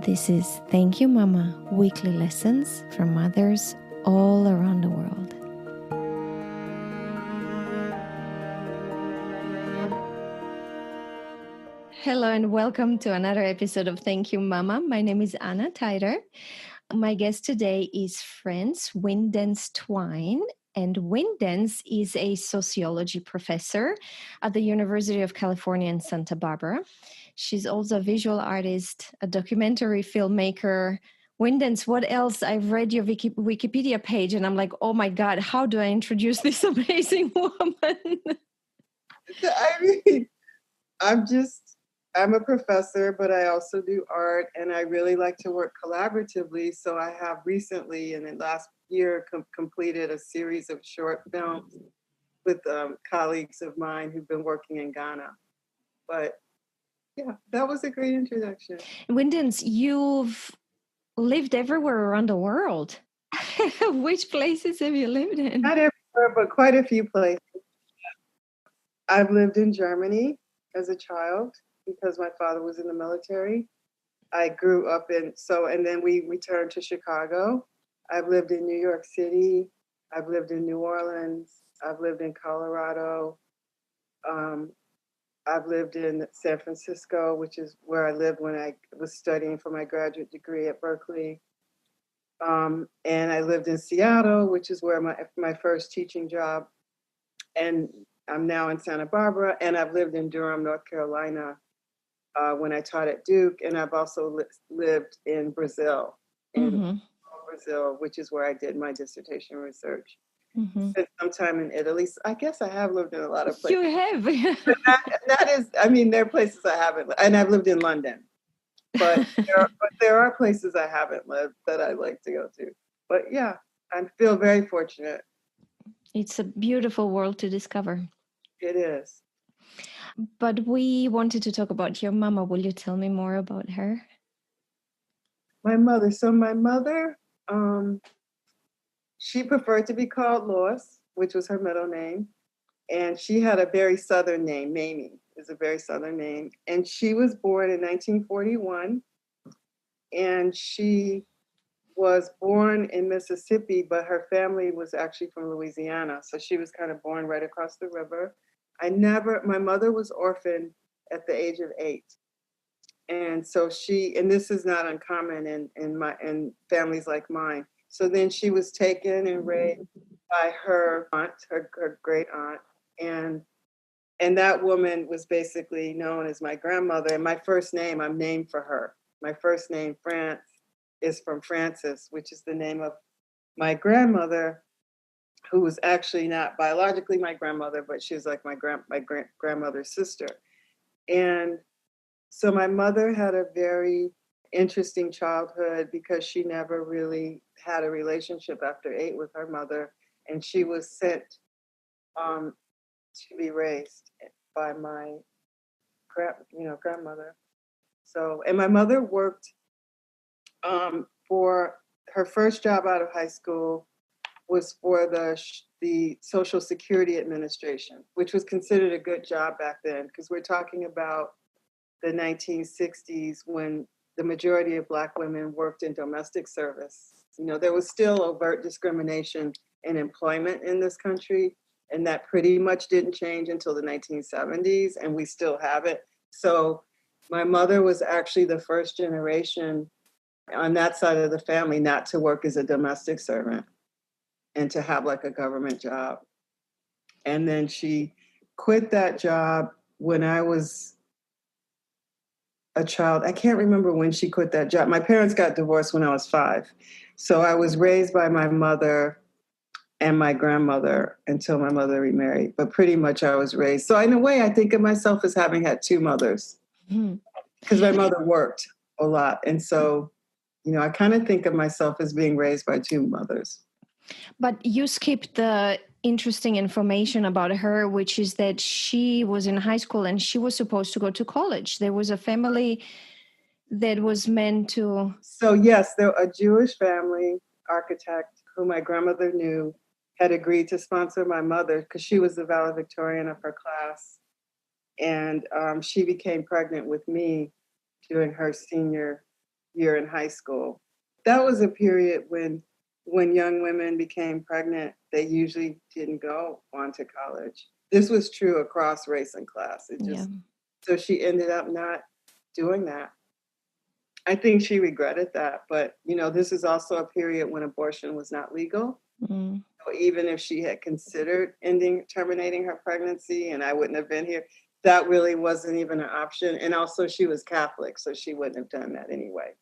This is Thank You Mama, weekly lessons from mothers all around the world. Hello and welcome to another episode of Thank You Mama. My name is Anna Tyder. My guest today is Winddance Twine. And Winddance is a sociology professor at the University of California in Santa Barbara. She's also a visual artist, a documentary filmmaker. Winddance, what else? I've read your Wikipedia page and I'm like, oh my God, how do I introduce this amazing woman? I'm a professor, but I also do art, and I really like to work collaboratively. So I have recently, in the last year, completed a series of short films with colleagues of mine who've been working in Ghana. But yeah, that was a great introduction. Winddance, you've lived everywhere around the world. Which places have you lived in? Not everywhere, but quite a few places. I've lived in Germany as a child because my father was in the military. I grew up and then we returned to Chicago. I've lived in New York City. I've lived in New Orleans. I've lived in Colorado. I've lived in San Francisco, which is where I lived when I was studying for my graduate degree at Berkeley. And I lived in Seattle, which is where my first teaching job. And I'm now in Santa Barbara, and I've lived in Durham, North Carolina, when I taught at Duke, and I've also lived in Brazil, Brazil, which is where I did my dissertation research. Spent some time in Italy. So I guess I have lived in a lot of places. You have. There are places I haven't, and I've lived in London, but there are places I haven't lived that I like to go to. But yeah, I feel very fortunate. It's a beautiful world to discover. It is. But we wanted to talk about your mama. Will you tell me more about her? My mother. So my mother, she preferred to be called Lois, which was her middle name. And she had a very Southern name. Mamie is a very Southern name. And she was born in 1941. And she was born in Mississippi, but her family was actually from Louisiana. So she was kind of born right across the river. My mother was orphaned at the age of 8. And so and this is not uncommon in families like mine. So then she was taken and raised by her aunt, her great aunt. And that woman was basically known as my grandmother. And my first name, I'm named for her. My first name, France, is from Frances, which is the name of my grandmother, who was actually not biologically my grandmother, but she was like my grandmother's sister. And so my mother had a very interesting childhood because she never really had a relationship after 8 with her mother, and she was sent to be raised by my grandmother. So, and my mother worked for her first job out of high school was for the Social Security Administration, which was considered a good job back then, because we're talking about the 1960s when the majority of Black women worked in domestic service. There was still overt discrimination in employment in this country, and that pretty much didn't change until the 1970s, and we still have it. So my mother was actually the first generation on that side of the family not to work as a domestic servant and to have like a government job. And then she quit that job when I was a child. I can't remember when she quit that job. My parents got divorced when I was 5. So I was raised by my mother and my grandmother until my mother remarried. But pretty much I was raised. So in a way, I think of myself as having had 2 mothers because my mother worked a lot. And so, I kind of think of myself as being raised by 2 mothers. But you skipped the interesting information about her, which is that she was in high school and she was supposed to go to college. There was a family that was meant to... So yes, a Jewish family architect who my grandmother knew had agreed to sponsor my mother because she was the valedictorian of her class. And she became pregnant with me during her senior year in high school. That was a period when young women became pregnant, they usually didn't go on to college. This was true across race and class. Yeah. So she ended up not doing that. I think she regretted that, but this is also a period when abortion was not legal. Mm. So even if she had considered terminating her pregnancy, and I wouldn't have been here, that really wasn't even an option. And also she was Catholic, so she wouldn't have done that anyway.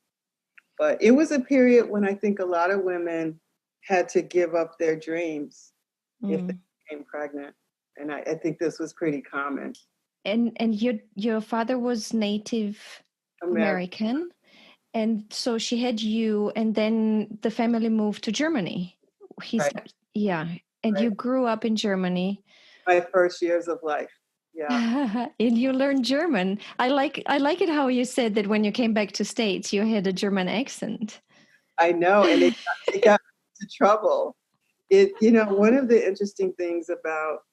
But it was a period when I think a lot of women had to give up their dreams if they became pregnant. And I think this was pretty common. And your father was Native American, and so she had you, and then the family moved to Germany. Right. Yeah, and Right. you grew up in Germany. My first years of life. Yeah. And you learned German. I like it how you said that when you came back to States, you had a German accent. I know, and it got into trouble. One of the interesting things about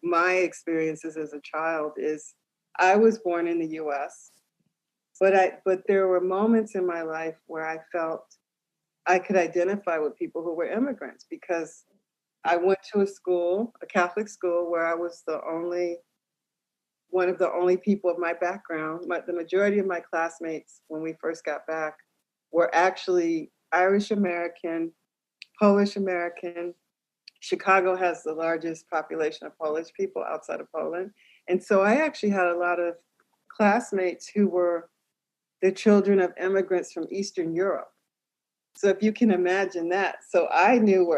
my experiences as a child is I was born in the US, but there were moments in my life where I felt I could identify with people who were immigrants because I went to a Catholic school, where I was one of the only people of my background. The majority of my classmates, when we first got back, were actually Irish American, Polish American. Chicago has the largest population of Polish people outside of Poland. And so I actually had a lot of classmates who were the children of immigrants from Eastern Europe. So if you can imagine that. So I knew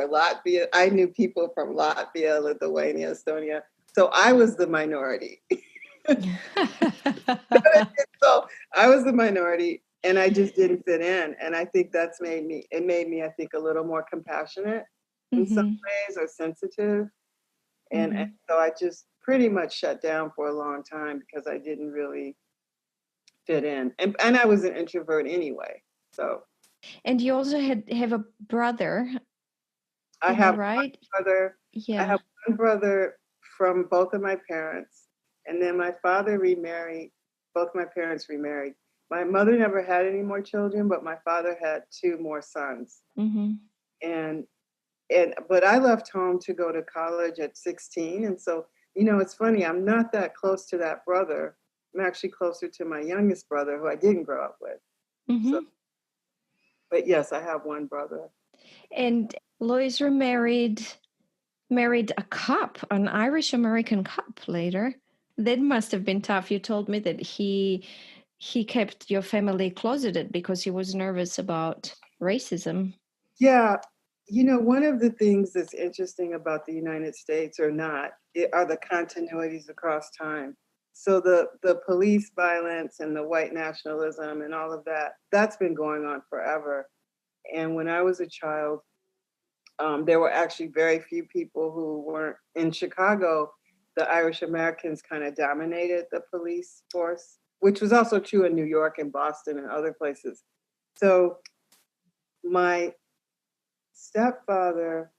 I knew people from Latvia, Lithuania, Estonia. So I was the minority. So I was the minority and I just didn't fit in. And I think it made me, I think, a little more compassionate in some ways, or sensitive. And so I just pretty much shut down for a long time because I didn't really fit in. And I was an introvert anyway. So. And you also have a brother. I have right? one brother. Yeah. I have one brother from both of my parents. And then my father remarried. Both my parents remarried. My mother never had any more children, but my father had 2 more sons. But I left home to go to college at 16. And so, it's funny, I'm not that close to that brother. I'm actually closer to my youngest brother, who I didn't grow up with. So, but yes, I have one brother. And Lois married a cop, an Irish American cop later. That must have been tough. You told me that he kept your family closeted because he was nervous about racism. Yeah. One of the things that's interesting about the United States, or not, are the continuities across time. So the police violence and the white nationalism and all of that's been going on forever. And when I was a child, there were actually very few people who weren't in Chicago. The Irish Americans kind of dominated the police force, which was also true in New York and Boston and other places. So my stepfather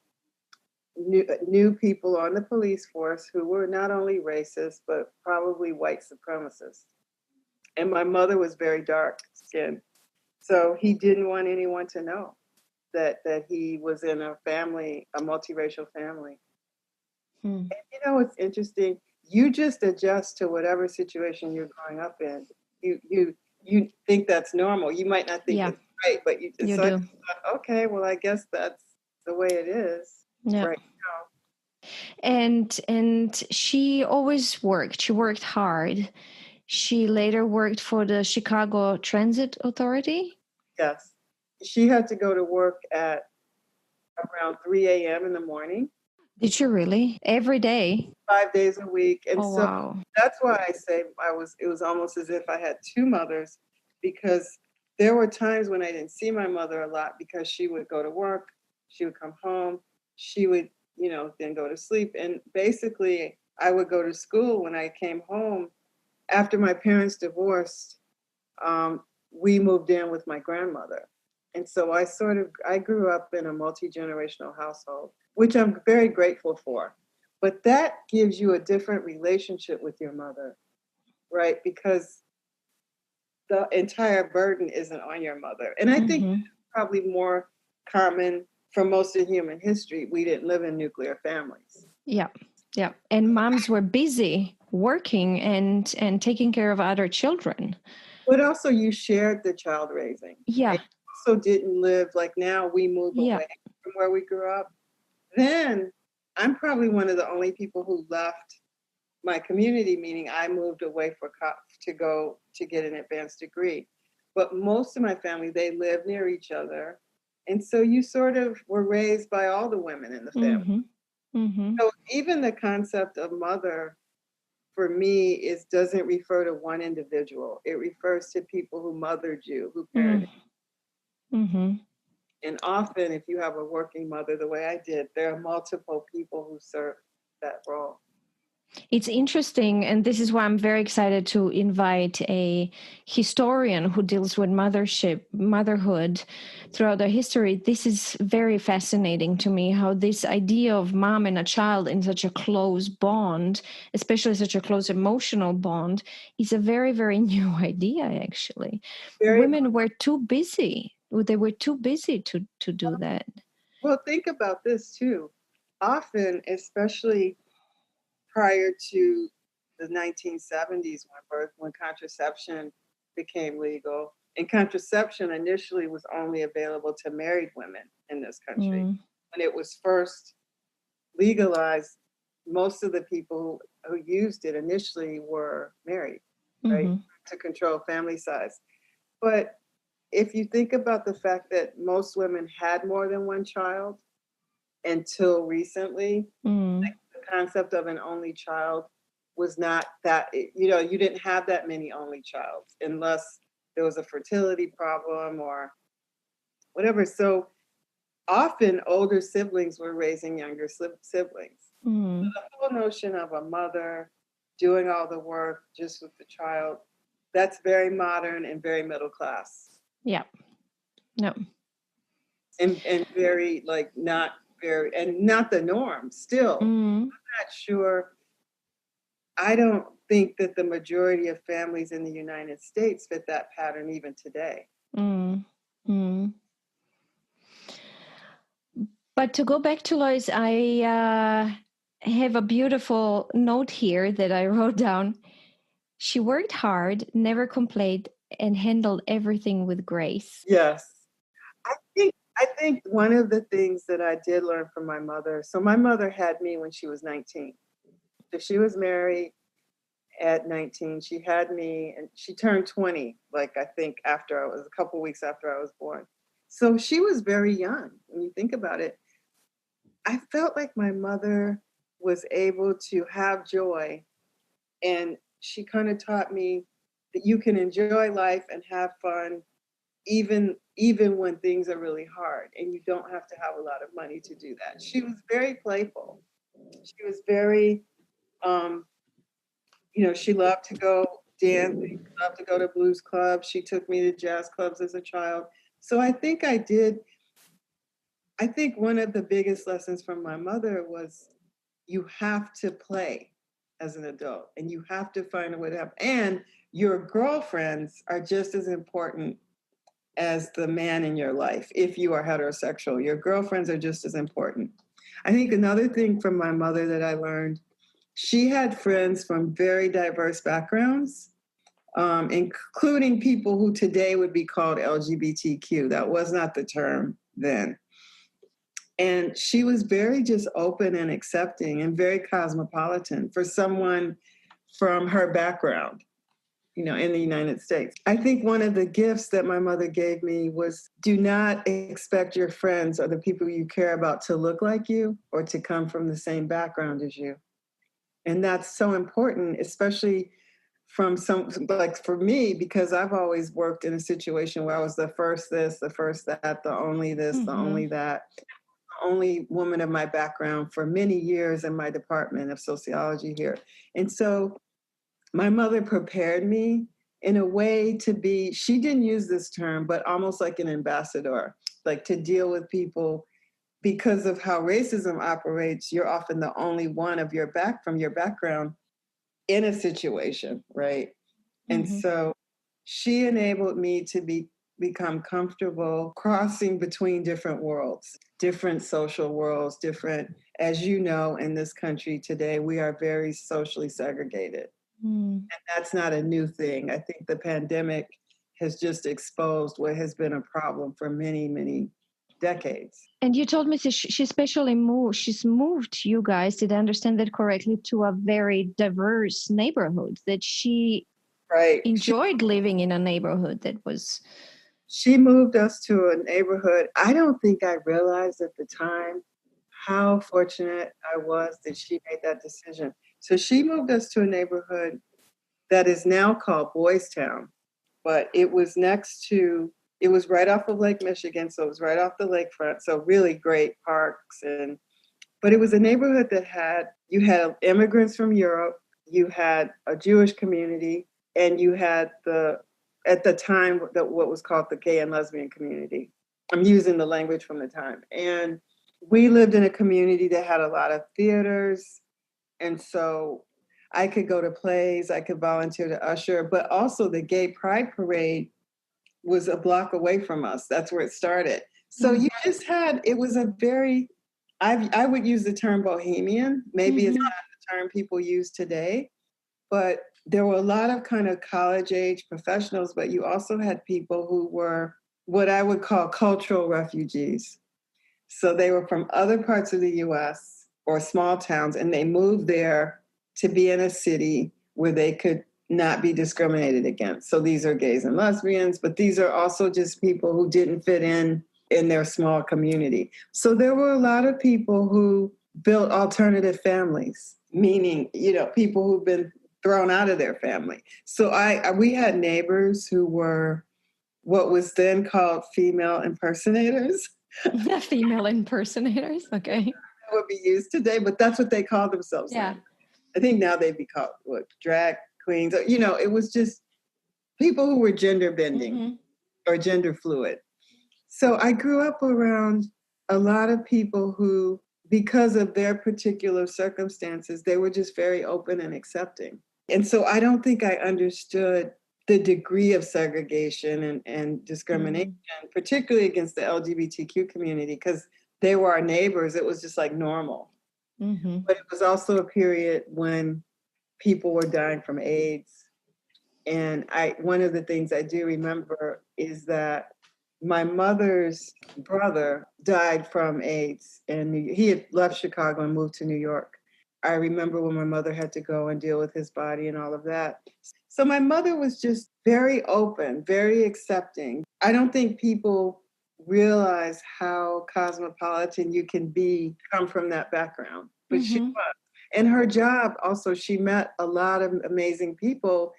knew people on the police force who were not only racist, but probably white supremacists. And my mother was very dark skinned. So he didn't want anyone to know that he was in a multiracial family. And it's interesting. You just adjust to whatever situation you're growing up in. You think that's normal. You might not think it's right, but you just do. Okay, well, I guess that's the way it is right now. And she always worked. She worked hard. She later worked for the Chicago Transit Authority. Yes. She had to go to work at around 3 a.m. in the morning. Did you really? Every day? 5 days a week. And wow. That's why I say it was almost as if I had 2 mothers, because there were times when I didn't see my mother a lot because she would go to work, she would come home, she would, then go to sleep. And basically I would go to school when I came home. After my parents divorced, we moved in with my grandmother. And so I grew up in a multi-generational household, which I'm very grateful for. But that gives you a different relationship with your mother, right? Because the entire burden isn't on your mother. And I think Mm-hmm. probably more common for most of human history. We didn't live in nuclear families. Yeah. Yeah. And moms were busy working and taking care of other children. But also you shared the child raising. Yeah. And you also didn't live like now we move Yeah. away from where we grew up. Then I'm probably one of the only people who left my community, meaning I moved away to go to get an advanced degree. But most of my family, they live near each other. And so you sort of were raised by all the women in the family. Mm-hmm. Mm-hmm. So even the concept of mother for me doesn't refer to one individual. It refers to people who mothered you, who parented. Mm-hmm. And often if you have a working mother the way I did, there are multiple people who serve that role. It's interesting, and this is why I'm very excited to invite a historian who deals with motherhood throughout the history. This is very fascinating to me, how this idea of mom and a child in such a close bond, especially such a close emotional bond, is a very, very new idea, actually. Very Women were too busy. They were too busy to do that. well, think about this too. Often, especially prior to the 1970s when contraception became legal, and contraception initially was only available to married women in this country. Mm. When it was first legalized, most of the people who used it initially were married, right, Mm-hmm. to control family size. But if you think about the fact that most women had more than one child until recently, Mm. the concept of an only child was not that, you didn't have that many only child unless there was a fertility problem or whatever. So often older siblings were raising younger siblings. Mm. The whole notion of a mother doing all the work just with the child, that's very modern and very middle class. Yeah. No. And very like not very and not the norm still. Mm. Not sure. I don't think that the majority of families in the United States fit that pattern even today. Mm. Mm. But to go back to Lois, I have a beautiful note here that I wrote down. She worked hard, never complained, and handled everything with grace. Yes. I think one of the things that I did learn from my mother, so my mother had me when she was 19. So she was married at 19. She had me and she turned 20, like I think after I was a couple weeks after I was born. So she was very young when you think about it. I felt like my mother was able to have joy, and she kind of taught me that you can enjoy life and have fun even when things are really hard and you don't have to have a lot of money to do that. She was very playful. She was very she loved to go dancing, loved to go to blues clubs. She took me to jazz clubs as a child. So I think one of the biggest lessons from my mother was you have to play as an adult and you have to find a way to have, and your girlfriends are just as important as the man in your life. If you are heterosexual, your girlfriends are just as important. I think another thing from my mother that I learned, she had friends from very diverse backgrounds, including people who today would be called LGBTQ. That was not the term then. And she was very just open and accepting and very cosmopolitan for someone from her background, in the United States. I think one of the gifts that my mother gave me was do not expect your friends or the people you care about to look like you or to come from the same background as you. And that's so important, especially from like for me, because I've always worked in a situation where I was the first this, the first that, the only this, the only that. Only woman of my background for many years in my department of sociology here. And so my mother prepared me in a way to be, she didn't use this term, but almost like an ambassador, like to deal with people because of how racism operates. You're often the only one from your background in a situation, right? And so she enabled me to become comfortable crossing between different worlds, different social worlds, different, as you know, in this country today, we are very socially segregated. Mm. And that's not a new thing. I think the pandemic has just exposed what has been a problem for many, many decades. And you told me that she especially she's moved you guys, did I understand that correctly, to a very diverse neighborhood, that she Right. enjoyed living in a neighborhood that was... She moved us to a neighborhood. I don't think I realized at the time how fortunate I was that she made that decision. So she moved us to a neighborhood that is now called Boys Town, but it was it was right off of Lake Michigan, so it was right off the lakefront, so really great parks. But it was a neighborhood that you had immigrants from Europe, you had a Jewish community, and you had at the time, what was called the gay and lesbian community. I'm using the language from the time. And we lived in a community that had a lot of theaters. And so I could go to plays, I could volunteer to usher, but also the gay pride parade was a block away from us. That's where it started. So you just it was a very, I would use the term bohemian. Maybe it's not the term people use today, but there were a lot of kind of college age professionals, but you also had people who were what I would call cultural refugees. So they were from other parts of the US or small towns, and they moved there to be in a city where they could not be discriminated against. So these are gays and lesbians, but these are also just people who didn't fit in their small community. So there were a lot of people who built alternative families, meaning, people who've been thrown out of their family. So we had neighbors who were what was then called female impersonators. Female impersonators, okay. That would be used today, but that's what they called themselves. Yeah. Then. I think now they'd be called drag queens. It was just people who were gender bending or gender fluid. So I grew up around a lot of people who, because of their particular circumstances, they were just very open and accepting. And so I don't think I understood the degree of segregation and discrimination, particularly against the LGBTQ community, because they were our neighbors. It was just like normal. But it was also a period when people were dying from AIDS. And one of the things I do remember is that my mother's brother died from AIDS, and he had left Chicago and moved to New York. I remember when my mother had to go and deal with his body and all of that. So my mother was just very open, very accepting. I don't think people realize how cosmopolitan you can come from that background, but she was. And her job also, she met a lot of amazing people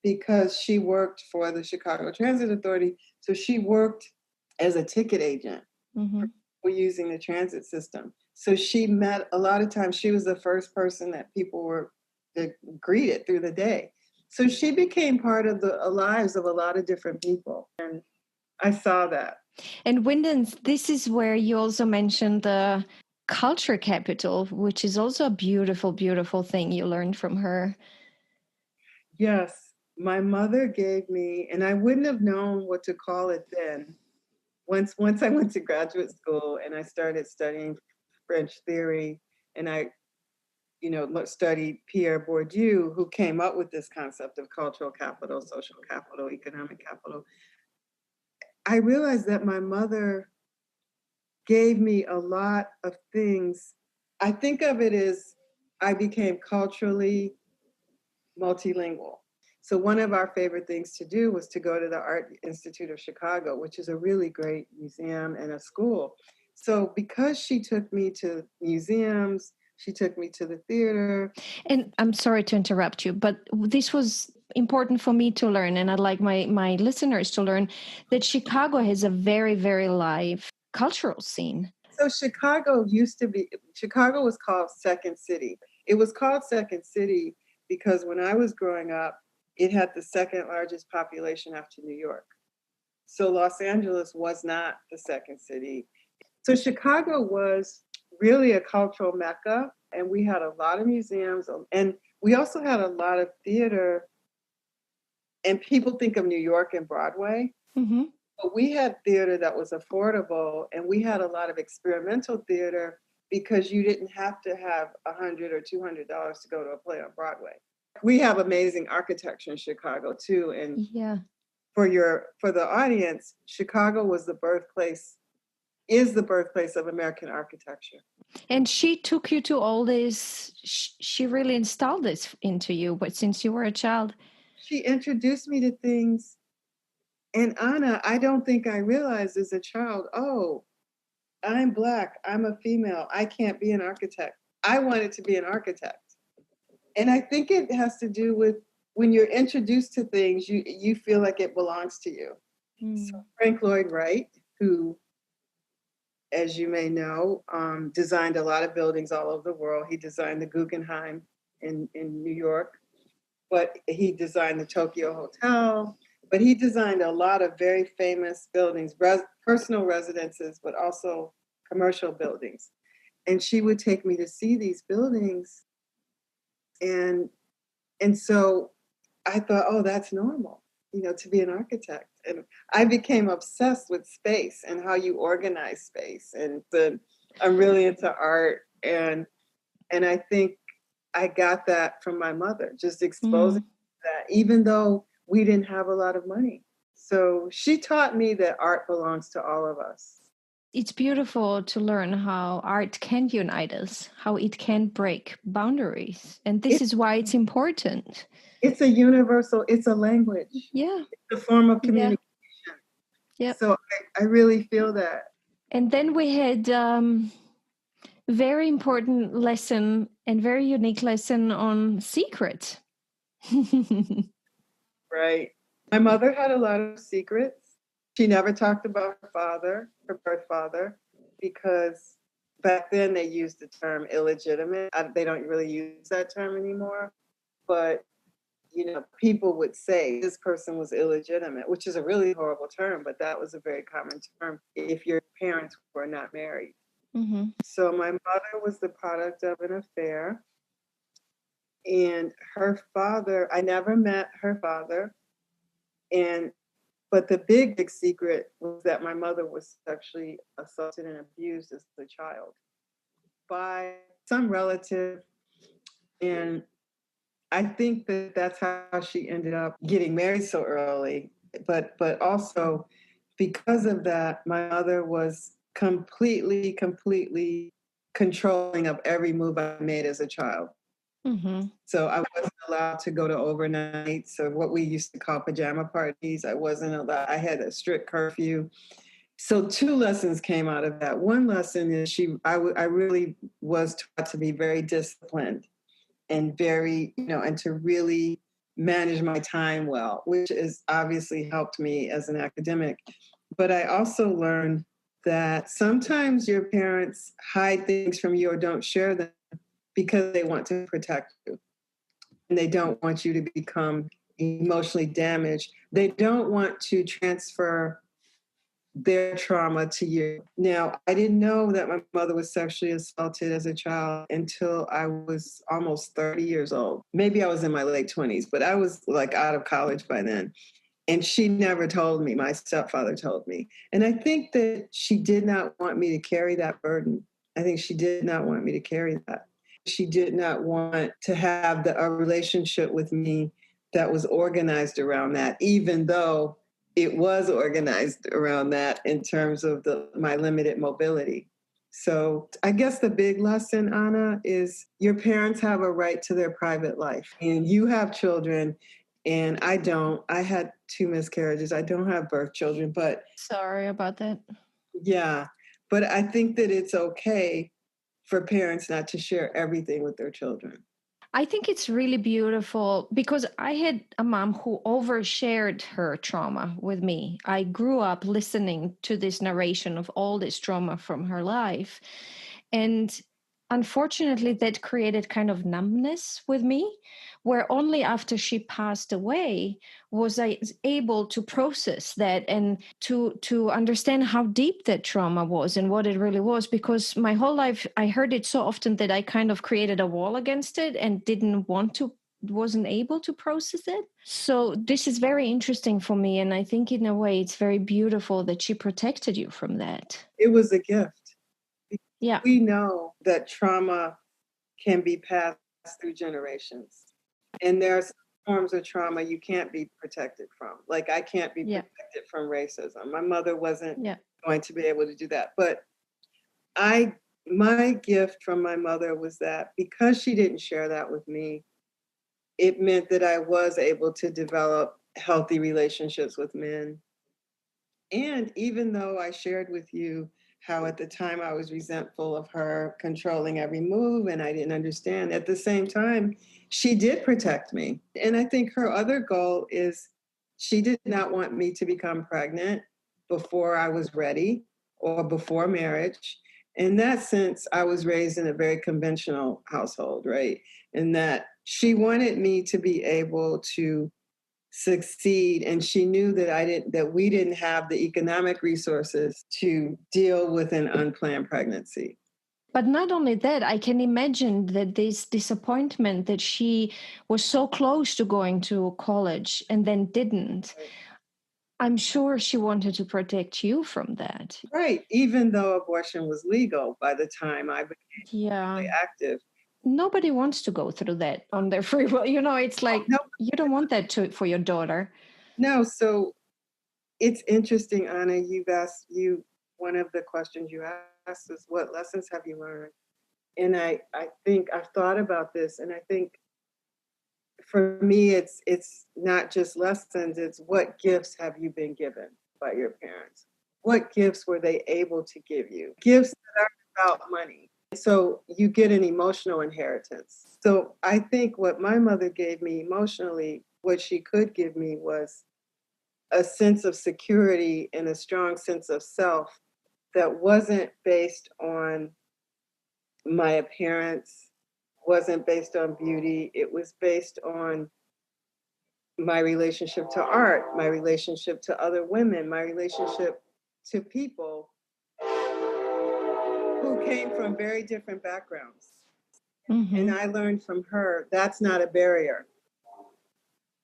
because she worked for the Chicago Transit Authority. So she worked as a ticket agent for using the transit system. So she met a lot of times, she was the first person that people were greeted through the day. So she became part of the lives of a lot of different people. And I saw that. And Winddance, this is where you also mentioned the culture capital, which is also a beautiful, beautiful thing you learned from her. Yes. My mother gave me, and I wouldn't have known what to call it then. Once I went to graduate school and I started studying French theory, and I, studied Pierre Bourdieu, who came up with this concept of cultural capital, social capital, economic capital. I realized that my mother gave me a lot of things. I think of it as I became culturally multilingual. So one of our favorite things to do was to go to the Art Institute of Chicago, which is a really great museum and a school. So because she took me to museums, she took me to the theater. And I'm sorry to interrupt you, but this was important for me to learn, and I'd like my listeners to learn, that Chicago has a very, very live cultural scene. So Chicago was called Second City. It was called Second City because when I was growing up, it had the second largest population after New York. So Los Angeles was not the second city. So Chicago was really a cultural mecca, and we had a lot of museums, and we also had a lot of theater And people think of New York and Broadway, Mm-hmm. but we had theater that was affordable, and we had a lot of experimental theater because you didn't have to have $100 or $200 to go to a play on Broadway. We have amazing architecture in Chicago too, and Yeah. for the audience, Chicago is the birthplace of American architecture. And she took you to all this. She really installed this into you, but since you were a child. She introduced me to things, and Anna, I don't think I realized as a child, oh, I'm Black, I'm a female, I can't be an architect. I wanted to be an architect. And I think it has to do with when you're introduced to things, you feel like it belongs to you. So Frank Lloyd Wright, who, as you may know, designed a lot of buildings all over the world. He designed the Guggenheim in New York, but he designed the Tokyo Hotel, but he designed a lot of very famous buildings, personal residences, but also commercial buildings. And she would take me to see these buildings. And so I thought, oh, that's normal, to be an architect. And I became obsessed with space and how you organize space. And I'm really into art. And I think I got that from my mother, just exposing that, even though we didn't have a lot of money. So she taught me that art belongs to all of us. It's beautiful to learn how art can unite us, how it can break boundaries. And this is why it's important. It's a universal, it's a language. Yeah. It's a form of communication. Yeah. So I really feel that. And then we had very important lesson and very unique lesson on secret. Right. My mother had a lot of secrets. She never talked about her birth father, because back then they used the term illegitimate. They don't really use that term anymore. But, people would say this person was illegitimate, which is a really horrible term, but that was a very common term if your parents were not married. Mm-hmm. So my mother was the product of an affair. And her father, I never met her father. But the big secret was that my mother was sexually assaulted and abused as a child by some relative. And I think that that's how she ended up getting married so early. But also because of that, my mother was completely controlling of every move I made as a child. Mm-hmm. So I wasn't allowed to go to overnights or what we used to call pajama parties. I wasn't allowed. I had a strict curfew. So 2 lessons came out of that. One lesson is I really was taught to be very disciplined and very, and to really manage my time well, which has obviously helped me as an academic. But I also learned that sometimes your parents hide things from you or don't share them because they want to protect you. And they don't want you to become emotionally damaged. They don't want to transfer their trauma to you. Now, I didn't know that my mother was sexually assaulted as a child until I was almost 30 years old. Maybe I was in my late 20s, but I was like out of college by then. And she never told me. My stepfather told me. And I think that she did not want me to carry that burden. I think she did not want me to carry that. She did not want to have a relationship with me that was organized around that, even though it was organized around that in terms of my limited mobility. So I guess the big lesson, Anna, is your parents have a right to their private life. And you have children, and I don't. I had 2 miscarriages. I don't have birth children, but... Sorry about that. Yeah, but I think that it's okay for parents not to share everything with their children. I think it's really beautiful because I had a mom who overshared her trauma with me. I grew up listening to this narration of all this trauma from her life. And unfortunately, that created kind of numbness with me, where only after she passed away was I able to process that and to understand how deep that trauma was and what it really was. Because my whole life, I heard it so often that I kind of created a wall against it and didn't want to wasn't able to process it. So this is very interesting for me. And I think in a way it's very beautiful that she protected you from that. It was a gift. Yeah. We know that trauma can be passed through generations. And there are some forms of trauma you can't be protected from. Like I can't be protected from racism. My mother wasn't going to be able to do that. But my gift from my mother was that because she didn't share that with me, it meant that I was able to develop healthy relationships with men. And even though I shared with you how at the time I was resentful of her controlling every move and I didn't understand, at the same time, she did protect me. And I think her other goal is she did not want me to become pregnant before I was ready or before marriage. In that sense, I was raised in a very conventional household, right? In that she wanted me to be able to succeed, and she knew that we didn't have the economic resources to deal with an unplanned pregnancy. But not only that, I can imagine that this disappointment that she was so close to going to college and then didn't. Right. I'm sure she wanted to protect you from that. Right. Even though abortion was legal by the time I became really active. Nobody wants to go through that on their free will. It's like, you don't want that for your daughter. No. So it's interesting, Anna, one of the questions you asked is, what lessons have you learned? And I think I've thought about this, and I think for me, it's not just lessons, it's what gifts have you been given by your parents? What gifts were they able to give you? Gifts that aren't about money. So you get an emotional inheritance. So I think what my mother gave me emotionally, what she could give me was a sense of security and a strong sense of self that wasn't based on my appearance, wasn't based on beauty. It was based on my relationship to art, my relationship to other women, my relationship to people who came from very different backgrounds. Mm-hmm. And I learned from her that's not a barrier.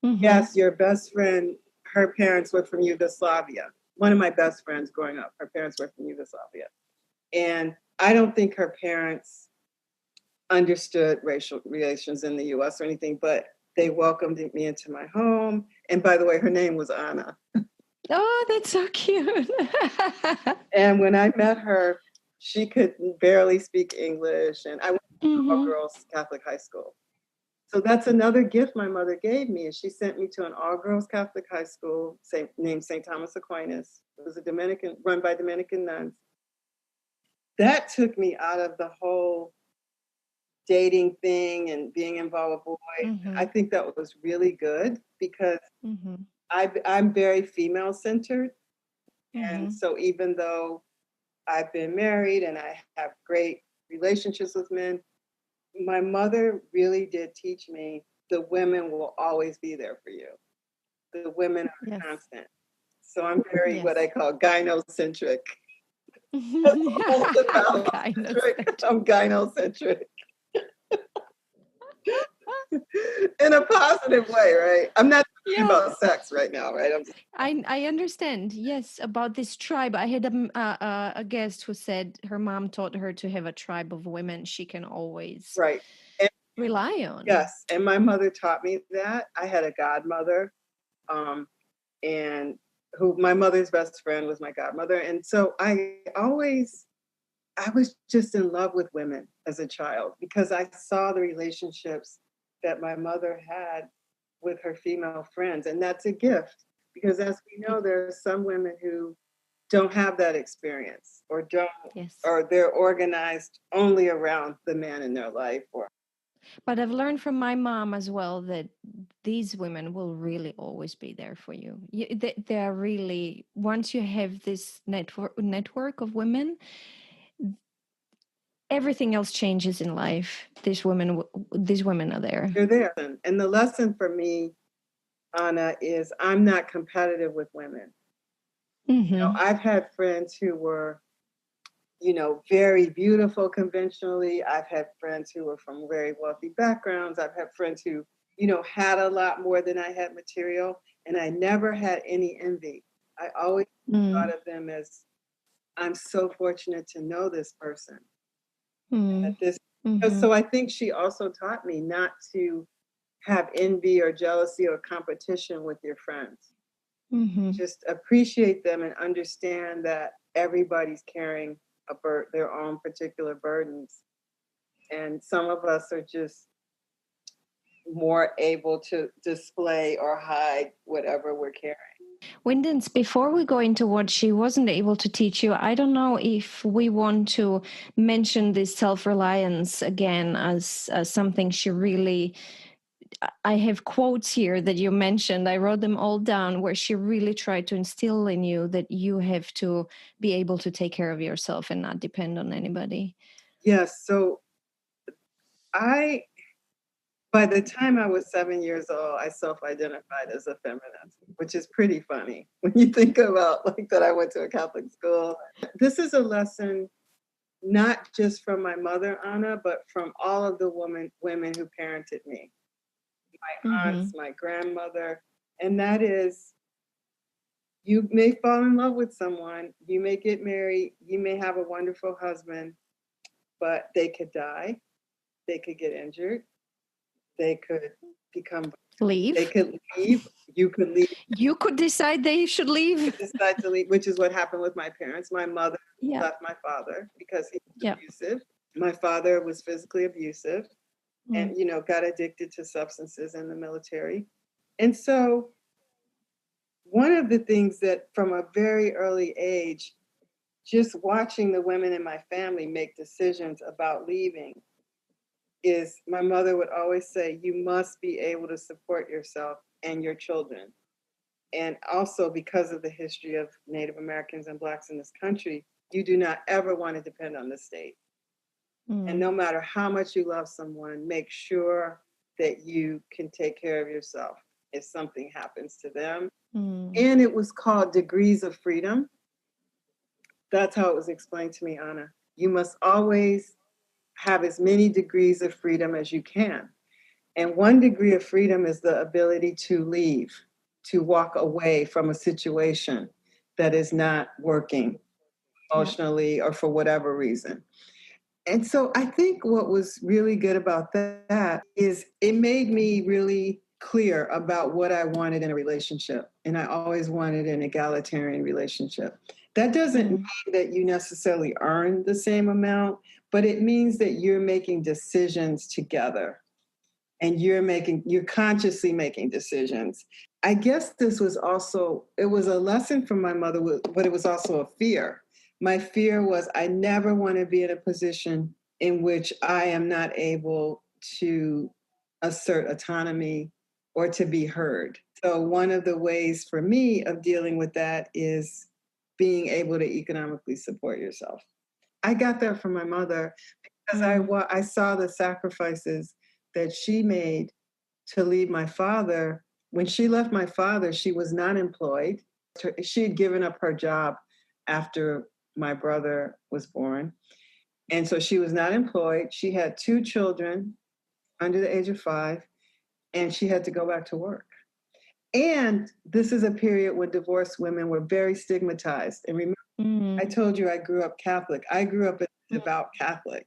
Mm-hmm. Yes, your best friend, her parents were from Yugoslavia. One of my best friends growing up, her parents were from Yugoslavia. And I don't think her parents understood racial relations in the US or anything, but they welcomed me into my home. And by the way, her name was Anna. Oh, that's so cute. And when I met her, she could barely speak English. And I went to all-girls Catholic high school. So that's another gift my mother gave me. She sent me to an all-girls Catholic high school named St. Thomas Aquinas. It was run by Dominican nuns. That took me out of the whole dating thing and being involved with boys. Mm-hmm. I think that was really good because I'm very female-centered. Mm-hmm. And so even though I've been married and I have great relationships with men, my mother really did teach me the women will always be there for you. The women are constant. So I'm very what I call gynocentric. I'm gynocentric. In a positive way, right? I'm not talking about sex right now, right? I understand. Yes, about this tribe. I had a guest who said her mom taught her to have a tribe of women she can always rely on. Yes, and my mother taught me that. I had a godmother, and my mother's best friend was my godmother, and so I was just in love with women as a child because I saw the relationships that my mother had with her female friends. And that's a gift because as we know, there are some women who don't have that experience or they're organized only around the man in their life. But I've learned from my mom as well that these women will really always be there for you. They are really, once you have this network of women, everything else changes in life. These women are there. They're there. And the lesson for me, Anna, is I'm not competitive with women. Mm-hmm. I've had friends who were, very beautiful conventionally. I've had friends who were from very wealthy backgrounds. I've had friends who had a lot more than I had material, and I never had any envy. I always thought Mm, of them as, I'm so fortunate to know this person. mm, At this, mm-hmm, so I think she also taught me not to have envy or jealousy or competition with your friends. mm-hmm. Just appreciate them and understand that everybody's carrying their own particular burdens, and some of us are just more able to display or hide whatever we're carrying. Winddance, before we go into what she wasn't able to teach you, I don't know if we want to mention this self-reliance again as something she really. I have quotes here that you mentioned. I wrote them all down where she really tried to instill in you that you have to be able to take care of yourself and not depend on anybody. Yes, so I by the time I was 7 years old, I self-identified as a feminist, which is pretty funny when you think about like that I went to a Catholic school. This is a lesson not just from my mother, Anna, but from all of the women who parented me, my Mm-hmm. aunts, my grandmother, and that is, you may fall in love with someone, you may get married, you may have a wonderful husband, but they could die, they could get injured, they could become, they Leave. could leave, you could leave, You could decide they should leave. decide to leave, which is what happened with my parents. My mother Yeah. left my father because he was Yeah. abusive. My father was physically abusive Mm. and, got addicted to substances in the military. And so one of the things that from a very early age, just watching the women in my family make decisions about leaving, is my mother would always say, you must be able to support yourself and your children. And also, because of the history of Native Americans and Blacks in this country, you do not ever want to depend on the state. And Mm. no matter how much you love someone, make sure that you can take care of yourself if something happens to them. Mm. And it was called Degrees of Freedom. That's how it was explained to me, Anna. You must always have as many degrees of freedom as you can. And one degree of freedom is the ability to leave, to walk away from a situation that is not working Yeah. emotionally or for whatever reason. And so I think what was really good about that is it made me really clear about what I wanted in a relationship. And I always wanted an egalitarian relationship. That doesn't Mm. mean that you necessarily earn the same amount, but it means that you're making decisions together and you're consciously making decisions. I guess it was a lesson from my mother, but it was also a fear. My fear was I never want to be in a position in which I am not able to assert autonomy or to be heard. So one of the ways for me of dealing with that is being able to economically support yourself. I got that from my mother because Mm. I saw the sacrifices that she made to leave my father. When she left my father, she was not employed. She had given up her job after my brother was born. And so she was not employed. She had two children under the age of 5, and she had to go back to work. And this is a period when divorced women were very stigmatized. And remember, I Mm. told you I grew up Catholic. I grew up a devout Catholic.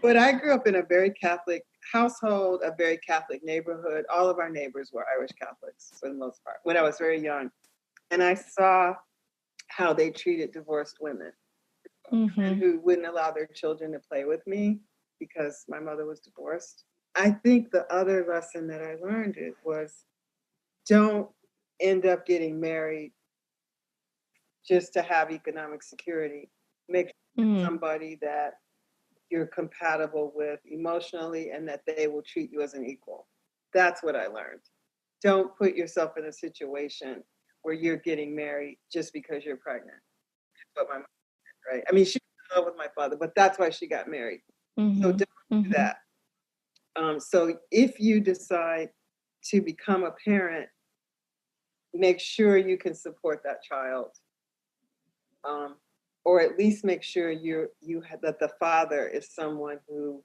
But I grew up in a very Catholic household, a very Catholic neighborhood. All of our neighbors were Irish Catholics for the most part when I was very young. And I saw how they treated divorced women, Mm-hmm. women who wouldn't allow their children to play with me because my mother was divorced. I think the other lesson that I learned was don't end up getting married just to have economic security. Make Mm. somebody that you're compatible with emotionally and that they will treat you as an equal. That's what I learned. Don't put yourself in a situation where you're getting married just because you're pregnant. That's what my mom did, right? I mean, she was in love with my father, but that's why she got married. So Mm-hmm. don't do Mm-hmm. that. So if you decide to become a parent, make sure you can support that child, um, or at least make sure that the father is someone who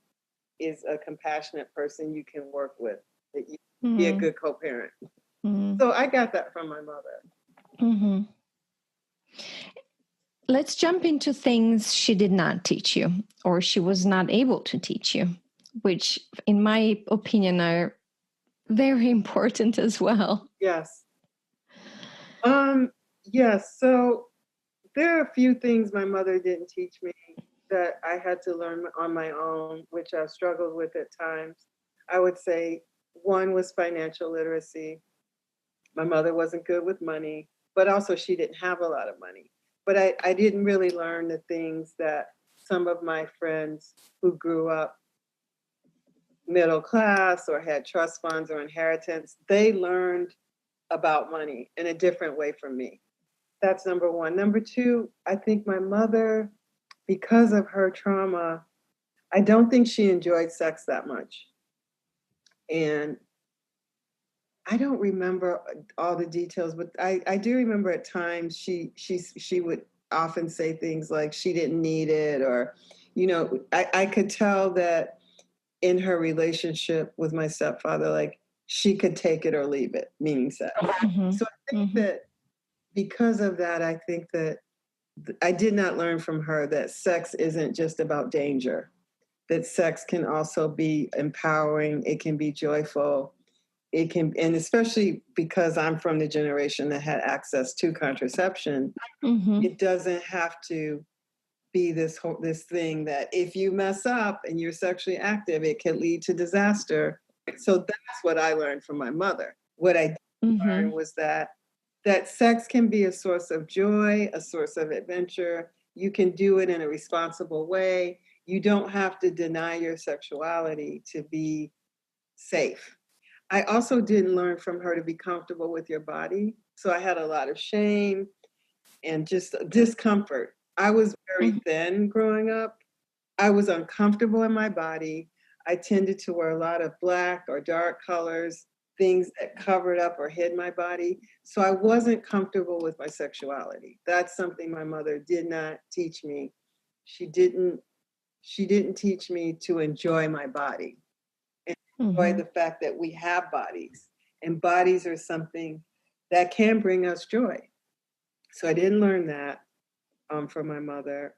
is a compassionate person you can work with. That you be a good co-parent. So I got that from my mother. Let's jump into things she did not teach you, or she was not able to teach you, which in my opinion are very important as well. Yes. Yes. So there are a few things my mother didn't teach me that I had to learn on my own, which I've struggled with at times. I would say one was financial literacy. My mother wasn't good with money, but also she didn't have a lot of money. But I didn't really learn the things that some of my friends who grew up middle class or had trust funds or inheritance, they learned about money in a different way from me. That's number one. Number two, I think my mother, because of her trauma, I don't think she enjoyed sex that much. And I don't remember all the details, but I do remember at times she would often say things like she didn't need it, or, I could tell that in her relationship with my stepfather, like she could take it or leave it, meaning sex. So I think that because of that, I think that I did not learn from her that sex isn't just about danger, that sex can also be empowering, it can be joyful. It can, and especially because I'm from the generation that had access to contraception, it doesn't have to be this thing that if you mess up and you're sexually active, it can lead to disaster. So that's what I learned from my mother. What I learned was that sex can be a source of joy, a source of adventure. You can do it in a responsible way. You don't have to deny your sexuality to be safe. I also didn't learn from her to be comfortable with your body. So I had a lot of shame and just discomfort. I was very thin growing up. I was uncomfortable in my body. I tended to wear a lot of black or dark colors, things that covered up or hid my body. So I wasn't comfortable with my sexuality. That's something my mother did not teach me. She didn't teach me to enjoy my body. Enjoy the fact that we have bodies, and bodies are something that can bring us joy. So I didn't learn that from my mother.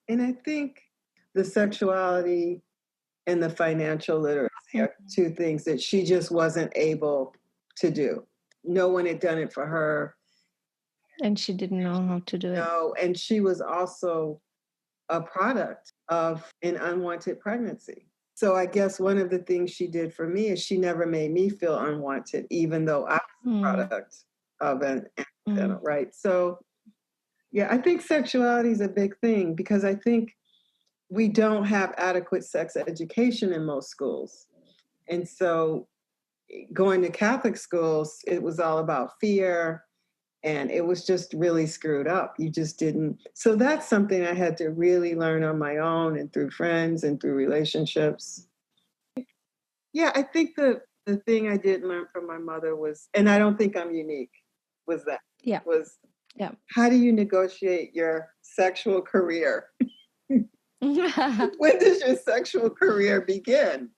And I think the sexuality and the financial literacy are two things that she just wasn't able to do. No one had done it for her. And she didn't know how to do it. No, and she was also a product of an unwanted pregnancy. So I guess one of the things she did for me is she never made me feel unwanted, even though I was a product of an accident, right? So yeah, I think sexuality is a big thing because I think we don't have adequate sex education in most schools. And so going to Catholic schools, it was all about fear, and it was just really screwed up. You just didn't. So that's something I had to really learn on my own and through friends and through relationships. Yeah, I think the thing I did learn from my mother was, and I don't think I'm unique, was that. Yeah. Was how do you negotiate your sexual career? When does your sexual career begin?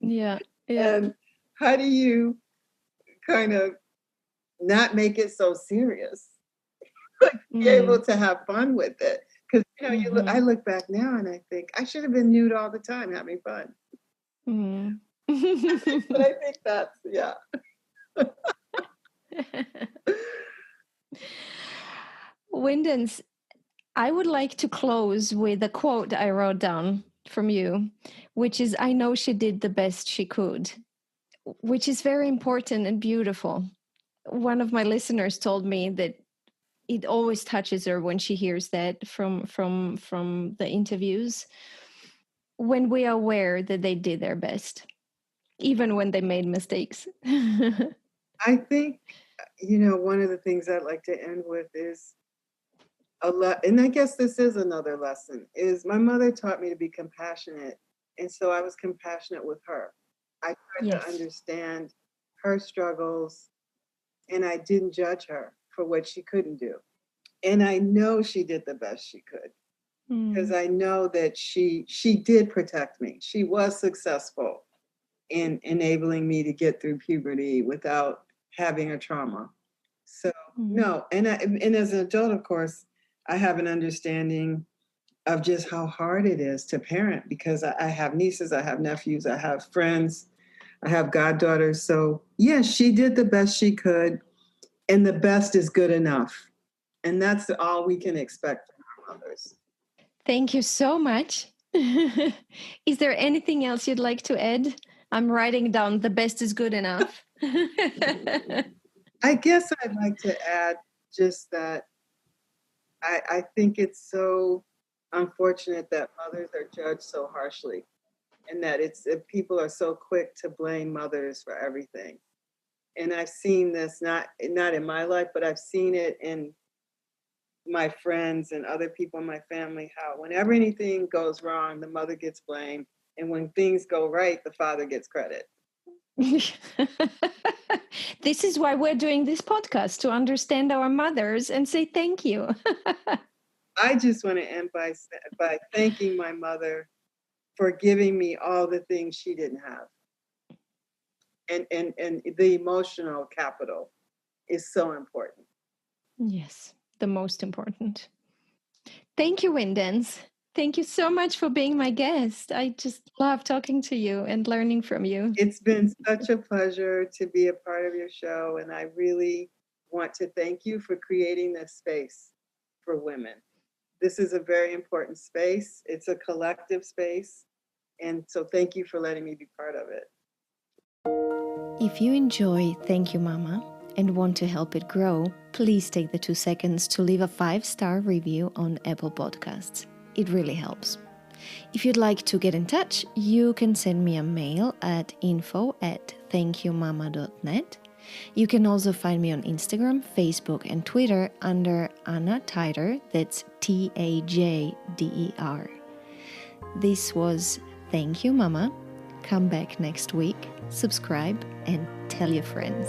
Yeah. And how do you kind of not make it so serious? Like be able to have fun with it. Because I look back now and I think I should have been nude all the time having fun. But I think that's Winddance, I would like to close with a quote I wrote down from you, which is, I know she did the best she could, which is very important and beautiful. One of my listeners told me that it always touches her when she hears that from the interviews, when we are aware that they did their best, even when they made mistakes. I think, one of the things I'd like to end with is and I guess this is another lesson, is my mother taught me to be compassionate. And so I was compassionate with her. I tried to understand her struggles, and I didn't judge her for what she couldn't do. And I know she did the best she could, because I know that she did protect me. She was successful in enabling me to get through puberty without having a trauma. So no, and as an adult, of course, I have an understanding of just how hard it is to parent, because I have nieces, I have nephews, I have friends, I have goddaughters. So yes, she did the best she could, and the best is good enough. And that's all we can expect from our mothers. Thank you so much. Is there anything else you'd like to add? I'm writing down the best is good enough. I guess I'd like to add just that I think it's so unfortunate that mothers are judged so harshly, and that people are so quick to blame mothers for everything. And I've seen this not in my life, but I've seen it in my friends and other people in my family, how whenever anything goes wrong, the mother gets blamed, and when things go right, the father gets credit. This is why we're doing this podcast, to understand our mothers and say thank you. I just want to end by thanking my mother for giving me all the things she didn't have. And the emotional capital is so important. Yes, the most important. Thank you, Winddance. Thank you so much for being my guest. I just love talking to you and learning from you. It's been such a pleasure to be a part of your show, and I really want to thank you for creating this space for women. This is a very important space. It's a collective space, and so thank you for letting me be part of it. If you enjoy Thank You Mama and want to help it grow, please take the 2 seconds to leave a 5-star review on Apple Podcasts. It really helps. If you'd like to get in touch, you can send me a mail at info@thankyouMama.net. You can also find me on Instagram, Facebook, and Twitter under Anna Teider, that's Tajder. This was Thank You Mama. Come back next week, subscribe, and tell your friends.